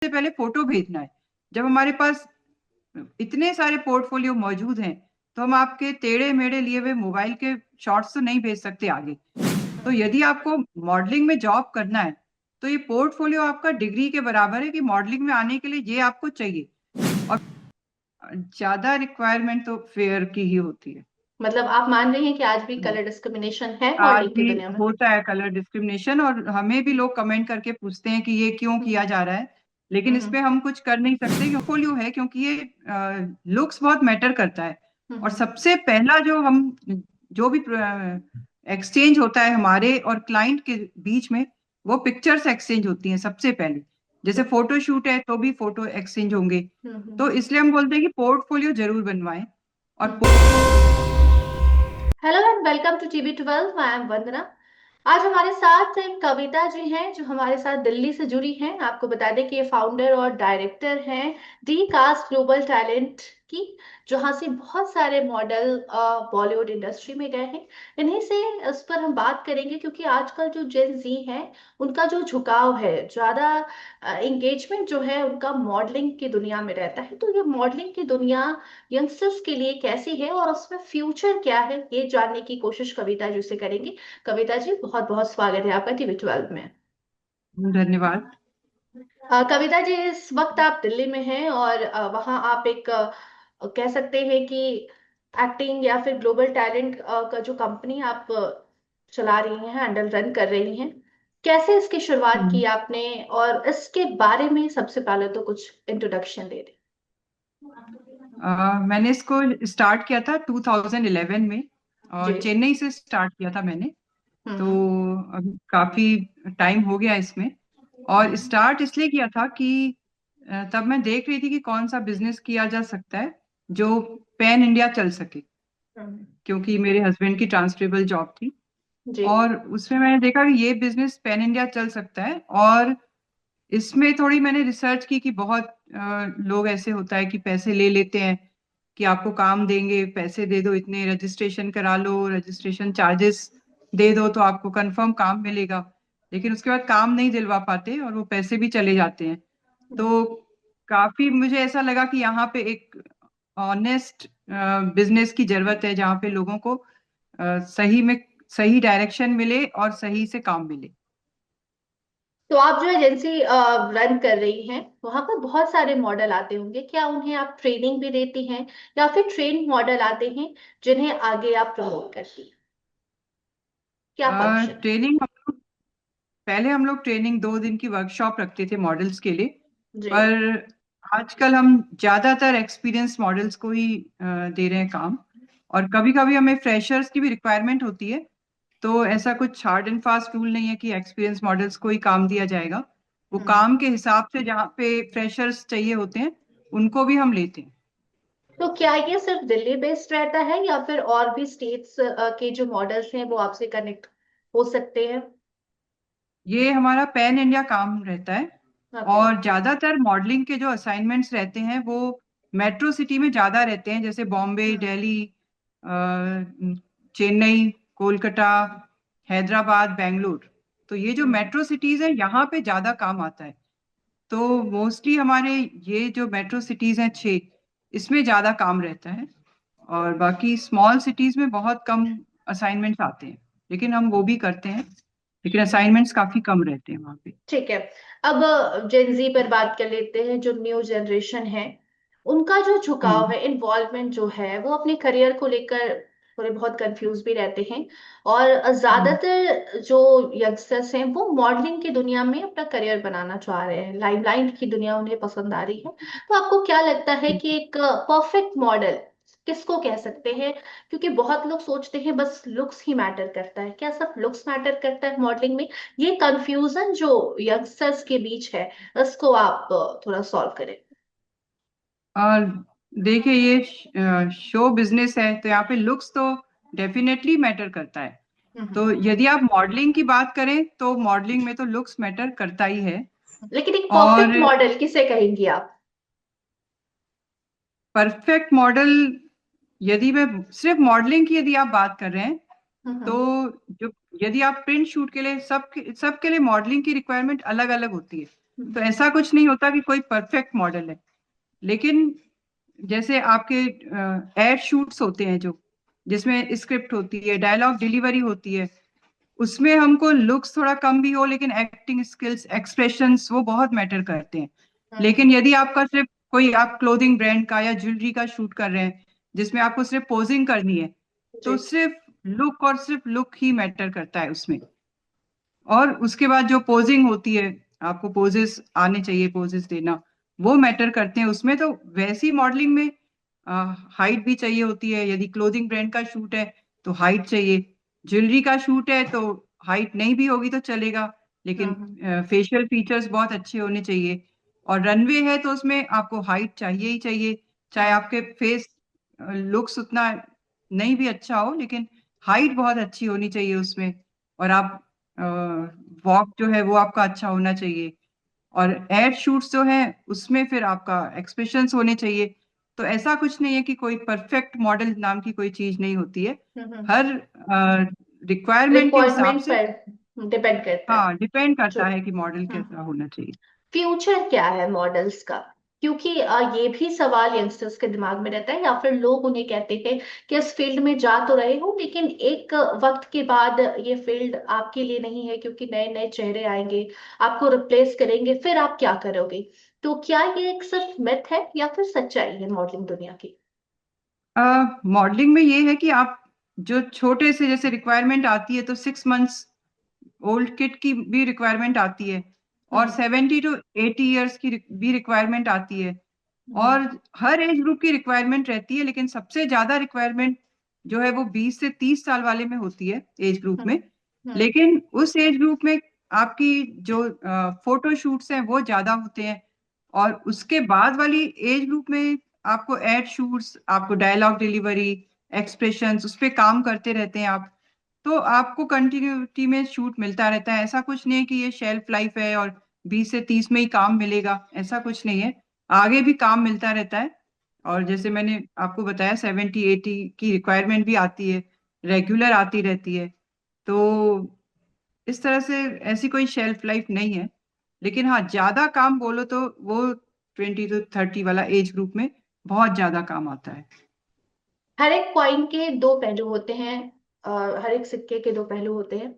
सबसे पहले फोटो भेजना है। जब हमारे पास इतने सारे पोर्टफोलियो मौजूद हैं, तो हम आपके टेढ़े मेढ़े लिए हुए मोबाइल के शॉट्स तो नहीं भेज सकते आगे। तो यदि आपको मॉडलिंग में जॉब करना है, तो ये पोर्टफोलियो आपका डिग्री के बराबर है कि मॉडलिंग में आने के लिए ये आपको चाहिए। और ज्यादा रिक्वायरमेंट तो फेयर की ही होती है। मतलब आप मान रहे हैं कि आज भी कलर डिस्क्रिमिनेशन है आज मॉडलिंग की भी दुनिया में? होता है कलर डिस्क्रिमिनेशन, और हमें भी लोग कमेंट करके पूछते हैं कि ये क्यों किया हम्म। जा रहा है। लेकिन इस हम्म। पे हम कुछ कर नहीं सकते, क्योंकि पोर्टफोलियो है, क्योंकि ये लुक्स बहुत मैटर करता है। और हम्म। सबसे पहला जो भी एक्सचेंज होता है हमारे और क्लाइंट के बीच में, वो पिक्चर्स एक्सचेंज होती हैं सबसे पहले। जैसे तो फोटो शूट है तो भी फोटो एक्सचेंज होंगे। हम्म। तो इसलिए हम बोलते हैं कि पोर्टफोलियो जरूर बनवाएं। और hello and welcome to TB12। I am Vandana. आज हमारे साथ एक कविता जी हैं जो हमारे साथ दिल्ली से जुड़ी हैं। आपको बता दें कि ये फाउंडर और डायरेक्टर हैं डी कास्ट ग्लोबल टैलेंट की, जहाँ से बहुत सारे मॉडल बॉलीवुड इंडस्ट्री में गए हैं। इन्हीं से इस पर हम बात करेंगे, क्योंकि आजकल जो जेन जी है उनका जो झुकाव है, ज्यादा एंगेजमेंट जो है उनका मॉडलिंग की दुनिया में रहता है। तो ये मॉडलिंग की दुनिया यंगस्टर्स के लिए कैसी है और उसमें फ्यूचर क्या है, ये जानने की कोशिश कविता जी से करेंगे। कविता जी, बहुत बहुत स्वागत है आपका TB12 में। धन्यवाद। कविता जी, इस वक्त आप दिल्ली में हैं और वहाँ आप एक कह सकते हैं कि एक्टिंग या फिर ग्लोबल टैलेंट का जो कंपनी आप चला रही हैं, हैंडल रन कर रही हैं। कैसे इसकी शुरुआत की हम्म। आपने, और इसके बारे में सबसे पहले तो कुछ इंट्रोडक्शन दे दें। मैंने इसको स्टार्ट किया था 2011 में, जी। और चेन्नई से स्टार्ट किया था मैंने। तो हम्म। अभी काफी टाइम हो गया इसमें। और हम्म। स्टार्ट इसलिए किया था कि तब मैं देख रही थी कि कौन सा बिजनेस किया जा सकता है जो पैन इंडिया चल सके, हम्म। क्योंकि मेरे हस्बैंड की ट्रांसफरेबल जॉब थी। जी। और उसमें मैंने देखा कि ये बिजनेस पैन इंडिया चल सकता है। और इसमें थोड़ी मैंने रिसर्च की कि बहुत लोग ऐसे होता है कि पैसे ले लेते हैं कि आपको काम देंगे, पैसे दे दो इतने, रजिस्ट्रेशन करा लो, रजिस्ट्रेशन चार्जेस दे दो तो आपको कंफर्म काम मिलेगा। लेकिन उसके बाद काम नहीं दिलवा पाते और वो पैसे भी चले जाते हैं। तो काफी मुझे ऐसा लगा कि यहाँ पे एक ऑनेस्ट बिजनेस की जरूरत है, जहाँ पे लोगों को सही में सही डायरेक्शन मिले और सही से काम मिले। तो आप जो एजेंसी रन कर रही हैं, वहां पर बहुत सारे मॉडल आते होंगे। क्या उन्हें आप ट्रेनिंग भी देती हैं, या फिर ट्रेन मॉडल आते हैं जिन्हें आगे आप प्रमोट करती हैं? क्या फंक्शन है? ट्रेनिंग, पहले हम लोग ट्रेनिंग 2 दिन की वर्कशॉप रखते थे मॉडल्स के लिए। जी। पर आजकल हम ज्यादातर एक्सपीरियंस मॉडल्स को ही दे रहे हैं काम। और कभी कभी हमें फ्रेशर्स की भी रिक्वायरमेंट होती है। तो ऐसा कुछ हार्ड एंड फास्ट रूल नहीं है कि एक्सपीरियंस मॉडल्स को ही काम दिया जाएगा। वो हम्म। काम के हिसाब से जहाँ पे फ्रेशर्स चाहिए होते हैं, उनको भी हम लेते हैं। तो क्या ये सिर्फ दिल्ली बेस्ड रहता है, या फिर और भी स्टेट्स के जो मॉडल्स हैं वो आपसे कनेक्ट हो सकते हैं? ये हमारा पैन इंडिया काम रहता है। ओके। और ज्यादातर मॉडलिंग के जो असाइनमेंट्स रहते हैं वो मेट्रो सिटी में ज्यादा रहते हैं, जैसे बॉम्बे, हम्म। दिल्ली, चेन्नई, कोलकाता, हैदराबाद, बेंगलुरु। तो ये जो हम्म। मेट्रो सिटीज हैं, यहाँ पे ज्यादा काम आता है। तो मोस्टली हमारे ये जो मेट्रो सिटीज हैं 6, इसमें ज्यादा काम रहता है। और बाकी स्मॉल सिटीज में बहुत कम असाइनमेंट्स आते हैं, लेकिन हम वो भी करते हैं। लेकिन असाइनमेंट्स काफी कम रहते हैं वहाँ पे। ठीक है। अब जेनजी पर बात कर लेते हैं, जो न्यू जनरेशन है। उनका जो झुकाव हम्म। है, इन्वॉल्वमेंट जो है, वो अपने करियर को लेकर थोड़े बहुत कंफ्यूज भी रहते हैं। और हम्म। ज्यादातर जो यंगस्टर्स हैं वो मॉडलिंग की दुनिया में अपना करियर बनाना चाह रहे हैं, लाइमलाइट की दुनिया उन्हें पसंद आ रही है। तो आपको क्या लगता है कि एक परफेक्ट मॉडल किसको कह सकते हैं? क्योंकि बहुत लोग सोचते हैं बस लुक्स ही मैटर करता है। क्या सब लुक्स मैटर करता है मॉडलिंग में? ये कंफ्यूजन जो यंगस्टर्स के बीच है, इसको आप थोड़ा सॉल्व करें। और देखिए, ये शो बिजनेस है, तो यहाँ पे लुक्स तो डेफिनेटली मैटर करता है। हम्म। तो यदि आप मॉडलिंग की बात करें तो मॉडलिंग में तो लुक्स मैटर करता ही है। लेकिन एक और परफेक्ट मॉडल किसे कहेंगी आप? परफेक्ट मॉडल, यदि मैं सिर्फ मॉडलिंग की यदि आप बात कर रहे हैं, तो हम्म। जो यदि आप प्रिंट शूट के लिए सबके लिए मॉडलिंग की रिक्वायरमेंट अलग अलग होती है। तो ऐसा कुछ नहीं होता कि कोई परफेक्ट मॉडल है। लेकिन जैसे आपके एड शूट्स होते हैं जो, जिसमें स्क्रिप्ट होती है, डायलॉग डिलीवरी होती है, उसमें हमको लुक्स थोड़ा कम भी हो लेकिन एक्टिंग स्किल्स, एक्सप्रेशंस वो बहुत मैटर करते हैं। हम्म। लेकिन यदि आपका सिर्फ कोई, आप क्लोथिंग ब्रांड का या ज्वेलरी का शूट कर रहे हैं जिसमें आपको सिर्फ पोजिंग करनी है, तो जी। सिर्फ लुक और सिर्फ लुक ही मैटर करता है उसमें। और उसके बाद जो पोजिंग होती है, आपको पोजेस आने चाहिए, पोजेस देना वो मैटर करते हैं उसमें। तो वैसी मॉडलिंग में हाइट भी चाहिए होती है। यदि क्लोथिंग ब्रांड का शूट है तो हाइट चाहिए, ज्वेलरी का शूट है तो हाइट नहीं भी होगी तो चलेगा, लेकिन हम्म। फेशियल फीचर्स बहुत अच्छे होने चाहिए। और रनवे है तो उसमें आपको हाइट चाहिए ही चाहिए, चाहे हम्म। आपके फेस लुक्स उतना नहीं भी अच्छा हो, लेकिन हाइट बहुत अच्छी होनी चाहिए उसमें। और आप वॉक जो है वो आपका अच्छा होना चाहिए। और एड शूट्स जो है उसमें फिर आपका एक्सप्रेशंस होने चाहिए। तो ऐसा कुछ नहीं है कि कोई परफेक्ट मॉडल नाम की कोई चीज नहीं होती है। हम्म। हर रिक्वायरमेंट के हिसाब रिक्वायरमेंट से, पर डिपेंड करता है। हाँ, डिपेंड जो करता है कि मॉडल कैसा होना चाहिए। फ्यूचर क्या है मॉडल्स का, क्योंकि ये भी सवाल यंगस्टर्स के दिमाग में रहता है, या फिर लोग उन्हें कहते हैं कि इस फील्ड में जा तो रहे हो लेकिन एक वक्त के बाद ये फील्ड आपके लिए नहीं है, क्योंकि नए नए चेहरे आएंगे, आपको रिप्लेस करेंगे, फिर आप क्या करोगे। तो क्या ये एक सिर्फ मिथ है या फिर सच्चाई है मॉडलिंग दुनिया की। मॉडलिंग में ये है कि आप जो छोटे से, जैसे रिक्वायरमेंट आती है तो 6 मंथ्स ओल्ड किड की भी रिक्वायरमेंट आती है, और हम्म। 70 to 80 ईयर्स की भी रिक्वायरमेंट आती है। हम्म। और हर एज ग्रुप की रिक्वायरमेंट रहती है, लेकिन सबसे ज्यादा रिक्वायरमेंट जो है वो 20 से 30 साल वाले में होती है, एज ग्रुप हम्म। में। हम्म। लेकिन उस एज ग्रुप में आपकी जो फोटो शूट्स हैं वो ज्यादा होते हैं। और उसके बाद वाली एज ग्रुप में आपको एड शूट्स, आपको डायलॉग डिलीवरी, एक्सप्रेशंस, उस पे काम करते रहते हैं आप। तो आपको कंटिन्यूटी में शूट मिलता रहता है। ऐसा कुछ नहीं है कि ये शेल्फ लाइफ है और 20 से 30 में ही काम मिलेगा, ऐसा कुछ नहीं है। आगे भी काम मिलता रहता है। और जैसे मैंने आपको बताया, 70 80 की रिक्वायरमेंट भी आती है, रेगुलर आती रहती है। तो इस तरह से ऐसी कोई शेल्फ लाइफ नहीं है। लेकिन हाँ, ज्यादा काम बोलो तो वो 20 to 30 वाला एज ग्रुप में बहुत ज्यादा काम आता है। हर एक कॉइन के दो पहलू होते हैं, हर एक सिक्के के दो पहलू होते हैं,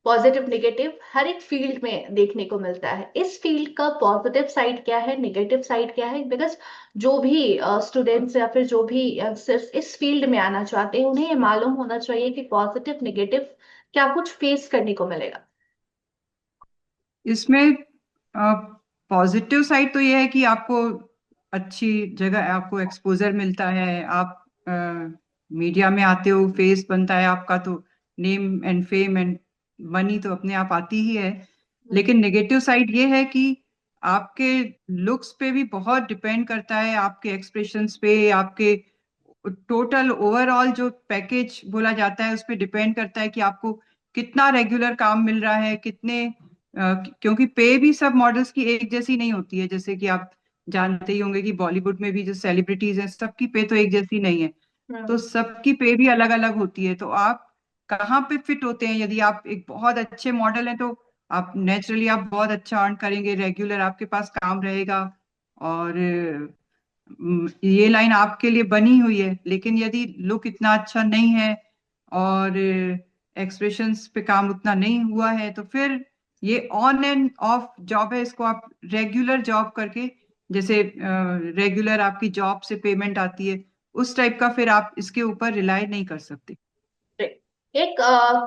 पॉजिटिव नेगेटिव हर एक फील्ड में देखने को मिलता है। इस फील्ड का पॉजिटिव साइड क्या है, नेगेटिव साइड क्या है, बिकॉज जो भी स्टूडेंट्स या फिर जो भी यंगस्टर्स इस फील्ड में आना चाहते हैं उन्हें ये मालूम होना चाहिए कि पॉजिटिव नेगेटिव क्या कुछ फेस करने को मिलेगा। इसमें पॉजिटिव साइड तो ये है कि आपको अच्छी जगह, आपको एक्सपोजर मिलता है, आप मीडिया में आते हो, फेस बनता है आपका, तो name and fame and money तो अपने आप आती ही है। हम्म। लेकिन नेगेटिव साइड ये है कि आपके लुक्स पे भी बहुत डिपेंड करता है, आपके एक्सप्रेशंस पे, आपके टोटल ओवरऑल जो पैकेज बोला जाता है उस पे डिपेंड करता है कि आपको कितना रेगुलर काम मिल रहा है, कितने क्योंकि पे भी सब मॉडल्स की एक जैसी नहीं होती है। जैसे कि आप जानते ही होंगे कि बॉलीवुड में भी जो सेलिब्रिटीज हैं सबकी पे तो एक जैसी नहीं है। तो हम्म। सबकी पे भी अलग अलग होती है। तो आप कहाँ पे फिट होते हैं? यदि आप एक बहुत अच्छे मॉडल हैं तो आप नेचुरली आप बहुत अच्छा अर्न करेंगे, रेगुलर आपके पास काम रहेगा, और ये लाइन आपके लिए बनी हुई है। लेकिन यदि लुक इतना अच्छा नहीं है और एक्सप्रेशंस पे काम उतना नहीं हुआ है, तो फिर ये ऑन एंड ऑफ जॉब है। इसको आप रेगुलर जॉब करके, जैसे रेगुलर आपकी जॉब से पेमेंट आती है, उस टाइप का फिर आप इसके ऊपर रिलाय नहीं कर सकते। एक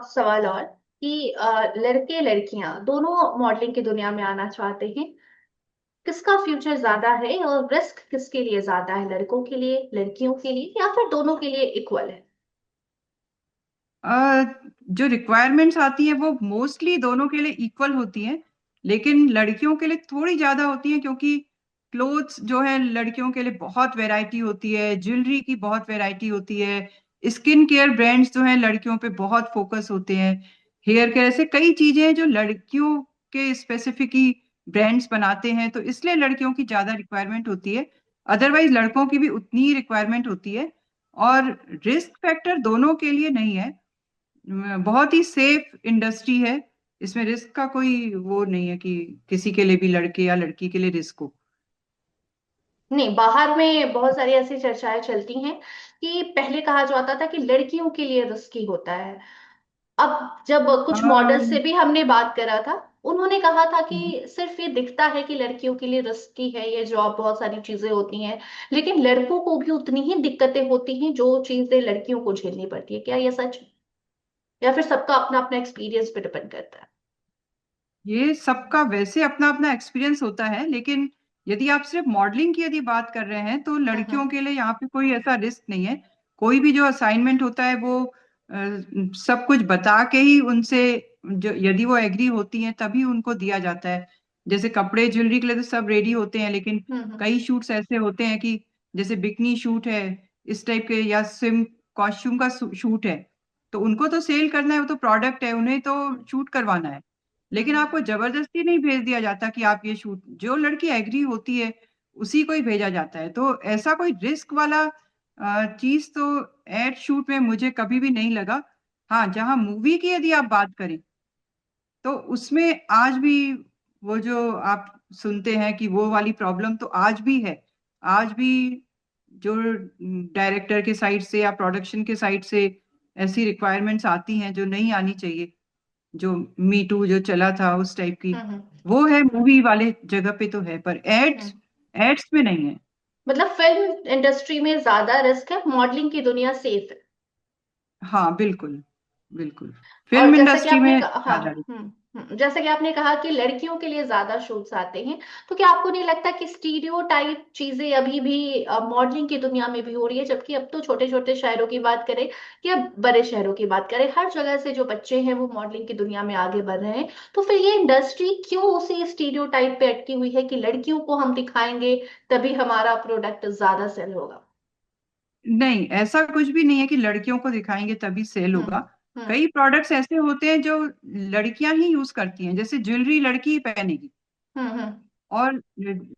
सवाल और कि लड़के लड़कियां दोनों मॉडलिंग की दुनिया में आना चाहते हैं, किसका फ्यूचर ज्यादा है और रिस्क किसके लिए ज्यादा है, लड़कों के लिए, लड़कियों के लिए, या फिर दोनों के लिए इक्वल है। अ, जो रिक्वायरमेंट्स आती है वो मोस्टली दोनों के लिए इक्वल होती हैं, लेकिन लड़कियों के लिए थोड़ी ज्यादा होती हैं, क्योंकि क्लोथ्स जो है लड़कियों के लिए बहुत वैरायटी होती है, ज्वेलरी की बहुत वैरायटी होती है, स्किन केयर ब्रांड्स जो हैं लड़कियों पे बहुत फोकस होते हैं, हेयर केयर, ऐसे कई चीजें हैं जो लड़कियों के स्पेसिफिक ही ब्रांड्स बनाते हैं। तो इसलिए लड़कियों की ज्यादा रिक्वायरमेंट होती है। अदरवाइज लड़कों की भी उतनी ही रिक्वायरमेंट होती है। और रिस्क फैक्टर दोनों के लिए नहीं है। बहुत ही सेफ इंडस्ट्री है। इसमें रिस्क का कोई वो नहीं है कि किसी के लिए भी, लड़के या लड़की के लिए रिस्क हो। नहीं, बाहर में बहुत सारी ऐसी चर्चाएं चलती हैं कि पहले कहा जाता था कि लड़कियों के लिए रिस्की होता है। अब जब कुछ मॉडल से अम, भी हमने बात करा था, उन्होंने कहा था कि सिर्फ ये दिखता है कि लड़कियों के लिए रिस्की है ये जॉब, बहुत सारी चीजें होती हैं, लेकिन लड़कों को भी उतनी ही दिक्कतें होती हैं जो चीजें लड़कियों को झेलनी पड़ती है। क्या ये सच है, या फिर सबका अपना अपना एक्सपीरियंस पे डिपेंड करता है? ये सबका वैसे अपना अपना एक्सपीरियंस होता है, लेकिन यदि आप सिर्फ मॉडलिंग की यदि बात कर रहे हैं तो हम्म लड़कियों के लिए यहाँ पे कोई ऐसा रिस्क नहीं है। कोई भी जो असाइनमेंट होता है वो सब कुछ बता के ही उनसे, जो यदि वो एग्री होती हैं तभी उनको दिया जाता है। जैसे कपड़े ज्वेलरी के लिए तो सब रेडी होते हैं, लेकिन हम्म कई शूट्स ऐसे होते हैं कि जैसे बिकनी शूट है इस टाइप के, या स्विम कॉस्ट्यूम का शूट है, तो उनको तो सेल करना है, वो तो प्रोडक्ट है, उन्हें तो शूट करवाना है। लेकिन हम्म आपको जबरदस्ती नहीं भेज दिया जाता कि आप ये शूट, जो लड़की एग्री होती है उसी को ही भेजा जाता है। तो ऐसा कोई रिस्क वाला चीज तो एड शूट में मुझे कभी भी नहीं लगा। हाँ, जहां मूवी की यदि आप बात करें तो उसमें आज भी वो जो आप सुनते हैं कि वो वाली प्रॉब्लम तो आज भी है। आज भी जो डायरेक्टर के साइड से या प्रोडक्शन के साइड से ऐसी रिक्वायरमेंट्स आती हैं जो नहीं आनी चाहिए, जो मी टू जो चला था उस टाइप की, हम्म वो है मूवी वाले जगह पे तो है, पर हम्म। एड्स एड्स में नहीं है। मतलब फिल्म इंडस्ट्री में ज्यादा रिस्क है, मॉडलिंग की दुनिया सेफ है। हाँ बिल्कुल, बिल्कुल। और फिल्म जैसा कि इंडस्ट्री आपने में कहा, ज्यादा। हाँ, जैसा कि आपने कहा कि लड़कियों के लिए ज्यादा शूट्स आते हैं, तो क्या आपको नहीं लगता कि स्टीरियोटाइप चीजें अभी भी मॉडलिंग की दुनिया में भी हो रही है? जबकि अब तो छोटे छोटे शहरों की बात करें या बड़े शहरों की बात करें, हर जगह से जो बच्चे हैं वो मॉडलिंग की दुनिया में आगे बढ़ रहे हैं। तो फिर ये इंडस्ट्री क्यों उसी स्टीरियोटाइप पे अटकी हुई है कि लड़कियों को हम दिखाएंगे तभी हमारा प्रोडक्ट ज्यादा सेल होगा? नहीं, ऐसा कुछ भी नहीं है कि लड़कियों को दिखाएंगे तभी सेल होगा। हम्म हम्म कई प्रोडक्ट्स ऐसे होते हैं जो लड़कियां ही यूज करती हैं, जैसे ज्वेलरी लड़की ही पहनेगी, हम्म और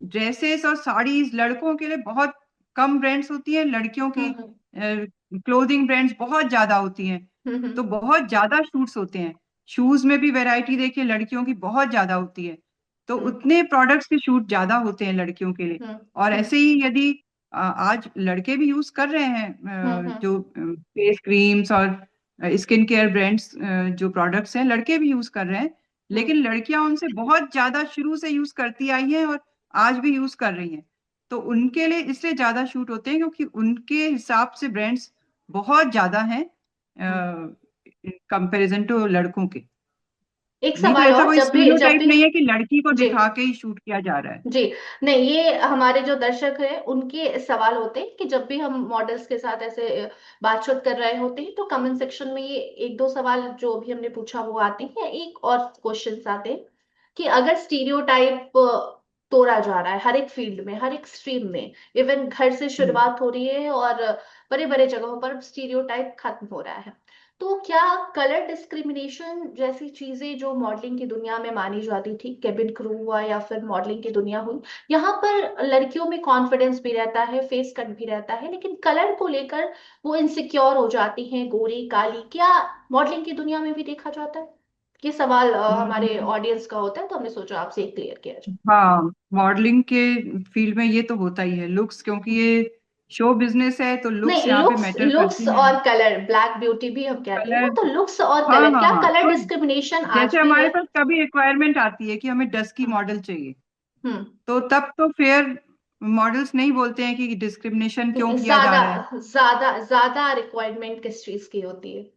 ड्रेसेस और साड़ीज लड़कों के लिए बहुत कम ब्रांड्स होती हैं, लड़कियों की हम्म क्लोथिंग ब्रांड्स बहुत ज्यादा होती हैं। तो हम्म बहुत ज्यादा शूट्स होते हैं। शूज में भी वैरायटी देखिए लड़कियों की बहुत ज्यादा होती है, तो हम्म उतने प्रोडक्ट्स के शूट ज्यादा होते हैं लड़कियों के लिए। हम्म और हम्म ऐसे ही यदि आज लड़के भी यूज कर रहे हैं हम्म जो फेस क्रीम्स और स्किन केयर ब्रांड्स, जो प्रोडक्ट्स हैं लड़के भी यूज कर रहे हैं, हम्म लेकिन लड़कियां उनसे बहुत ज्यादा शुरू से यूज करती आई हैं और आज भी यूज कर रही हैं। तो उनके लिए इसलिए ज्यादा शूट होते हैं क्योंकि उनके हिसाब से ब्रांड्स बहुत ज्यादा हैं हम्म। कंपैरिजन टू लड़कों के। एक नहीं तो सवाल ऐसा और, कोई जब स्टीरियोटाइप भी नहीं है कि लड़की को जी दिखा के ही शूट किया जा रहा है। जी, नहीं, ये हमारे जो दर्शक हैं उनके सवाल होते हैं कि जब भी हम मॉडल्स के साथ ऐसे बातचीत कर रहे होते हैं तो कमेंट सेक्शन में ये एक दो सवाल जो भी हमने पूछा वो आते हैं, एक और क्वेश्चंस आते हैं कि अगर स्टीरियोटाइप तोड़ा जा रहा है हर एक फील्ड में, हर एक स्ट्रीम में, इवन घर से हम्म। शुरुआत हो रही है और बड़े बड़े जगहों पर स्टीरियोटाइप खत्म हो रहा है, तो क्या कलर डिस्क्रिमिनेशन जैसी चीजें जो मॉडलिंग की दुनिया में मानी जाती थी, केबिन क्रू हुआ या फिर मॉडलिंग की दुनिया हुई, यहाँ पर लड़कियों में कॉन्फिडेंस भी रहता है, फेस कट भी रहता है, लेकिन कलर को लेकर वो इनसिक्योर हो जाती हैं, गोरी काली, क्या मॉडलिंग की दुनिया में भी देखा जाता है? ये सवाल हमारे हम्म, ऑडियंस का होता है, तो हमने सोचा आपसे क्लियर किया जाए। हाँ, मॉडलिंग के फील्ड में ये तो होता ही है, लुक्स, क्योंकि ये शो बिजनेस है तो लुक्स नहीं, यहाँ पे लुक्स मैटर लुक्स करती हैं। और कलर, ब्लैक ब्यूटी भी हम कहते हैं ना, कलर, तो लुक्स और हाँ कलर, हाँ क्या हाँ, कलर तो डिस्क्रिमिनेशन आज जैसे भी हमारे है? पास कभी रिक्वायरमेंट आती है कि हमें डस्की हम्म मॉडल चाहिए, हम्म। तो तब तो फेयर मॉडल्स नहीं बोलते हैं कि डिस्क्रिमिनेशन क्यों किया जा ज्यादा रहा है। ज्यादा ज्यादा रिक्वायरमेंट किस चीज की होती है?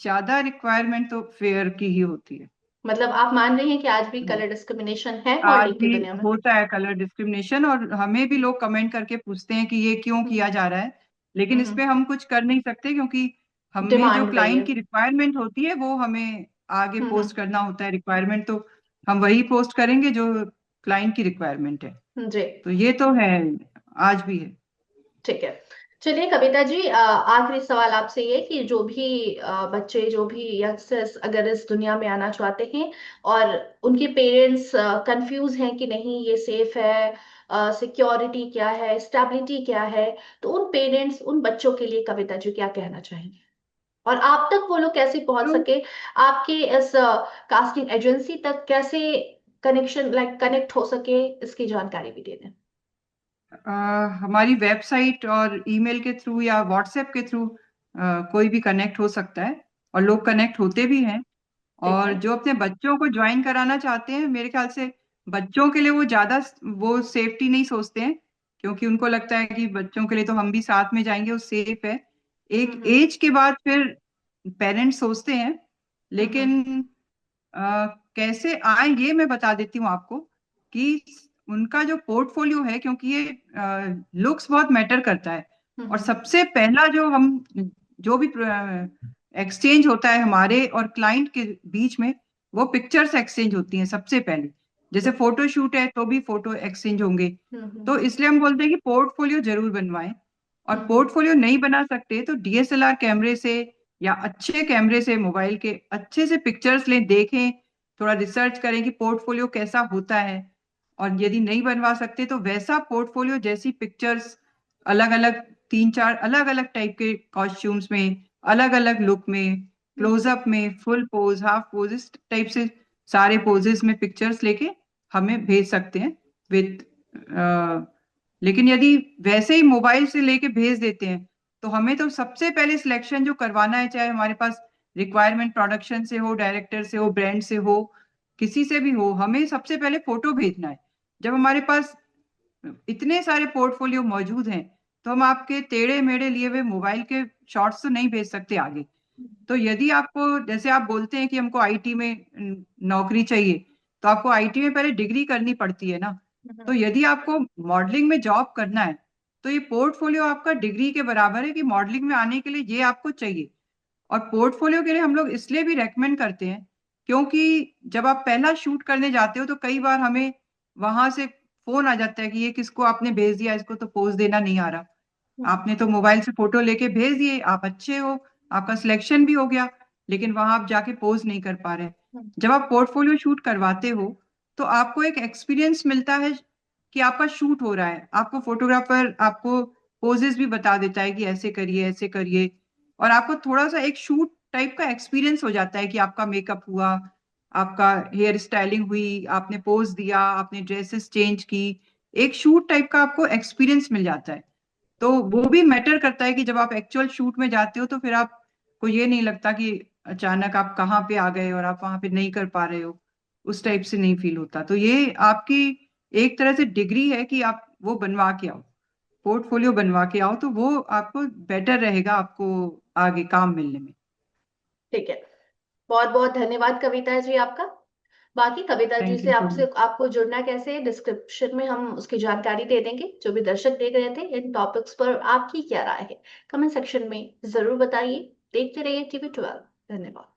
ज्यादा रिक्वायरमेंट तो फेयर की ही होती है। मतलब आप मान रहे हैं कि आज भी कलर डिस्क्रिमिनेशन है आज मॉडलिंग की भी दुनिया में? होता है कलर डिस्क्रिमिनेशन, और हमें भी लोग कमेंट करके पूछते हैं कि ये क्यों किया हम्म जा रहा है। लेकिन इस पे हम कुछ कर नहीं सकते, क्योंकि हमें जो डिमांड वही है। क्लाइंट की रिक्वायरमेंट होती है वो हमें आगे पोस्ट हम्म करना होता है। रिक्वायरमेंट तो हम वही पोस्ट करेंगे जो क्लाइंट की रिक्वायरमेंट है। जी, तो ये तो है, आज भी है। ठीक है। चलिए कविता जी, आखिरी सवाल आपसे ये कि जो भी बच्चे, जो भी यंगस्टर्स अगर इस दुनिया में आना चाहते हैं और उनके पेरेंट्स कंफ्यूज हैं कि नहीं ये सेफ है, सिक्योरिटी क्या है, स्टेबिलिटी क्या है, तो उन पेरेंट्स, उन बच्चों के लिए कविता जी क्या कहना चाहेंगे? और आप तक वो लोग कैसे पहुंच तो सके, आपके इस कास्टिंग एजेंसी तक कैसे कनेक्शन लाइक कनेक्ट हो सके, इसकी जानकारी भी दे दें। हमारी वेबसाइट और ईमेल के थ्रू या व्हाट्सएप के थ्रू कोई भी कनेक्ट हो सकता है, और लोग कनेक्ट होते भी हैं। ठीक और है। जो अपने बच्चों को ज्वाइन कराना चाहते हैं, मेरे ख्याल से बच्चों के लिए वो ज्यादा वो सेफ्टी नहीं सोचते हैं, क्योंकि उनको लगता है कि बच्चों के लिए तो हम भी साथ में जाएंगे, वो सेफ है। एक हम्म। एज के बाद फिर पेरेंट्स सोचते हैं, हम्म। लेकिन कैसे आए ये मैं बता देती हूँ आपको कि उनका जो पोर्टफोलियो है, क्योंकि ये लुक्स बहुत मैटर करता है। और हम्म। सबसे पहला जो भी एक्सचेंज होता है हमारे और क्लाइंट के बीच में, वो पिक्चर्स एक्सचेंज होती हैं सबसे पहले। जैसे ठीक है। फोटो शूट है तो भी फोटो एक्सचेंज होंगे। तो हम्म। इसलिए हम बोलते हैं कि पोर्टफोलियो जरूर बनवाएं। और हम्म। पोर्टफोलियो नहीं बना सकते तो डीएसएलआर कैमरे से या अच्छे कैमरे से, मोबाइल के अच्छे से पिक्चर्स लें, देखें, थोड़ा रिसर्च करें कि पोर्टफोलियो कैसा होता है। और यदि नहीं बनवा सकते तो वैसा पोर्टफोलियो जैसी पिक्चर्स, अलग अलग, तीन चार अलग अलग टाइप के कॉस्ट्यूम्स में, अलग अलग लुक में, हम्म। क्लोजअप में, फुल पोज, हाफ पोज, इस टाइप से सारे पोजेस में पिक्चर्स लेके हमें भेज सकते हैं विद। लेकिन यदि वैसे ही मोबाइल से लेके भेज देते हैं, तो हमें तो सबसे पहले सिलेक्शन जो करवाना है, चाहे हमारे पास रिक्वायरमेंट प्रोडक्शन से हो, डायरेक्टर से हो, ब्रांड से हो, किसी से भी हो, हमें सबसे पहले फोटो भेजना है। जब हमारे पास इतने सारे पोर्टफोलियो मौजूद हैं, तो हम आपके टेढ़े मेढ़े लिए हुए मोबाइल के शॉट्स तो नहीं भेज सकते आगे। तो यदि आपको, जैसे आप बोलते हैं कि हमको आईटी में नौकरी चाहिए, तो आपको आईटी में पहले डिग्री करनी पड़ती है ना। तो हम्म। यदि आपको मॉडलिंग में जॉब करना है, तो ये पोर्टफोलियो आपका डिग्री के बराबर है कि मॉडलिंग में आने के लिए ये आपको चाहिए। और पोर्टफोलियो के लिए हम लोग इसलिए भी रेकमेंड करते हैं, क्योंकि जब आप पहला शूट करने जाते हो तो कई बार हमें वहां से फोन आ जाता है कि ये किसको आपने भेज दिया, इसको तो पोज देना नहीं आ रहा। हम्म। आपने तो मोबाइल से फोटो लेके भेज दिए, आप अच्छे हो, आपका सिलेक्शन भी हो गया, लेकिन वहां आप जाके पोज नहीं कर पा रहे। हम्म। जब आप पोर्टफोलियो शूट करवाते हो, तो आपको एक एक्सपीरियंस मिलता है कि आपका शूट हो रहा है। आपको फोटोग्राफर आपको पोजेस भी बता देता है कि ऐसे करिए, ऐसे करिए। और आपको थोड़ा सा एक शूट टाइप का एक्सपीरियंस हो जाता है कि आपका मेकअप हुआ, आपका हेयर स्टाइलिंग हुई, आपने पोज दिया, आपने ड्रेसेस चेंज की, एक शूट टाइप का आपको एक्सपीरियंस मिल जाता है। तो वो भी मैटर करता है कि जब आप एक्चुअल शूट में जाते हो, तो फिर आपको ये नहीं लगता कि अचानक आप कहाँ पे आ गए और आप वहां पे नहीं कर पा रहे हो। उस टाइप से नहीं फील होता। तो ये आपकी एक तरह से डिग्री है कि आप वो बनवा के आओ, पोर्टफोलियो बनवा के आओ, तो वो आपको बेटर रहेगा आपको आगे काम मिलने में। ठीक है। बहुत बहुत धन्यवाद कविता जी आपका। बाकी कविता जी थैंक से यू सो आपसे मच। आपको जुड़ना कैसे है, डिस्क्रिप्शन में हम उसकी जानकारी दे देंगे। जो भी दर्शक देख रहे थे, इन टॉपिक्स पर आपकी क्या राय है, कमेंट सेक्शन में जरूर बताइए। देखते रहिए टीवी 12। धन्यवाद।